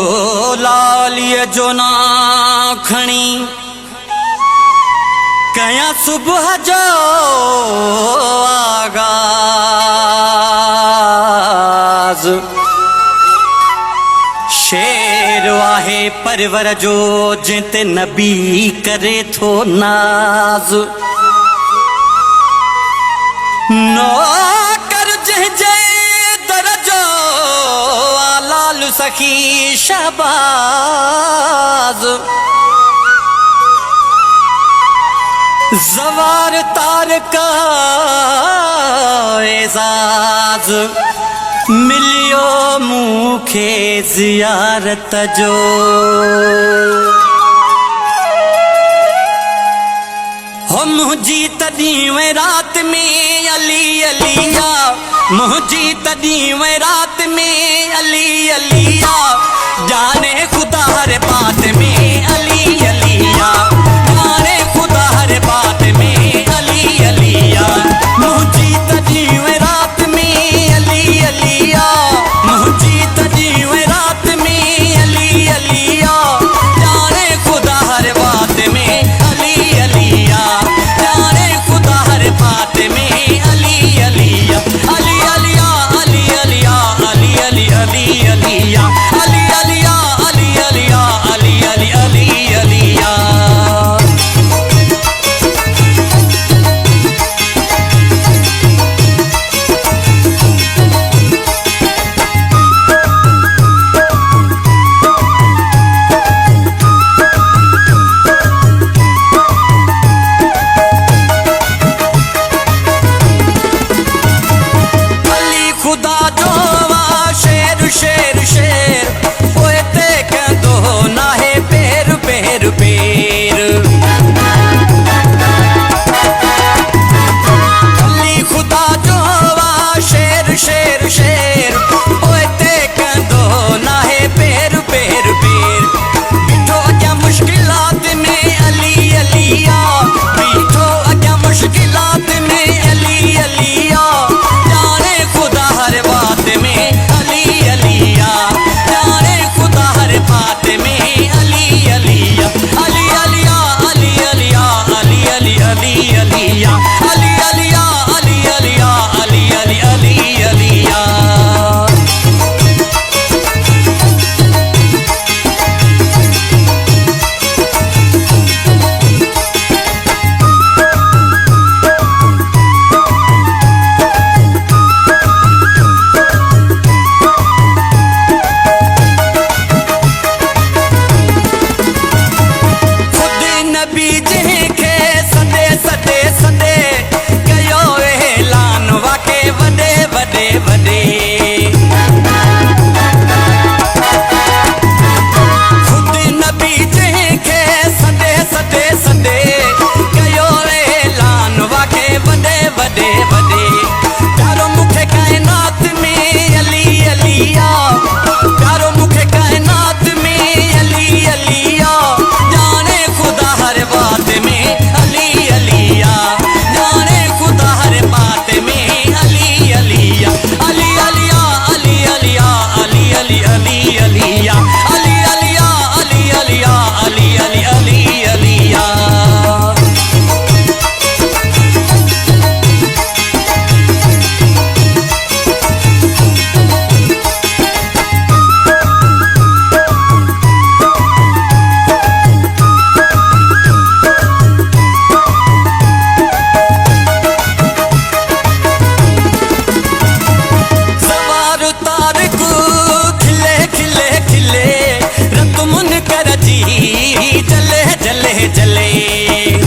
मोलालिए जो ना खणी कया सुबह जो आगाज। शेर आहे परवर जो जिते नबी करे थो नाज। नो कर जंहिंजे दरजो आलाल सखी शहबाज। ज़वार तारका एज़ाज मिलियो मूंखे ज़ियारत जो। हो मुंहिंजी तॾहिं वे रात में अली अलिया, मुंहिंजी तॾहिं वे रात में अली अलिया। जाने खुदा हर बात में अली अलिया, जाने खुदा हर बात में अली अलिया। मुंहिंजी तॾहिं वे रात में अली अलिया, मुंहिंजी तॾहिं वे रात में अली अलिया। जाने खुदा हर बात में अली अलिया, जाने खुदा हर बात में अली अलिया। अली अलिया अली अलिया अली अली अली अलिया, अली अलिया अली अलिया अली अली अली अलिया। खुदा जो वा शेर शेर शेर पोए ते कंदो नाहे पेर पेर पेर। अली खुदा जो वा शेर शेर शेर पोए ते कंदो नाहे पेर पेर पेर। बीठो अॻियां मुश्किलात में अली अलिया, बीठो अॻियां मुश्किलात में अली अलिया। जाने खुदा हर बात में अली अलिया, जाने खुदा हर बात में अली अलिया। अली अलिया अली अलिया अली अली अली अलिया, अली अलिया अली अलिया अली अली अली अलिया। नबी जंहिंखे सदे सदे सदे कयो ऐलान वाके वॾे वॾे वॾे। ख़ुदि नबी जंहिंखे सदे सदे सदे कयो ऐलान वाके वॾे वॾे वॾे। प्यारो मूंखे काइनात में अली अलिया, प्यारो मूंखे काइनात में अली अलिया। जाने खुदा हर बात में अली अलिया, जाने खुदा हर बात में अली अलिया। अली अलिया अली अलिया अली अली अली अलिया, अली अलिया अली अलिया अली अली अली अलिया। ज़वार तारकू खिले खिले खिले रत मुन कर जी जले जले जले।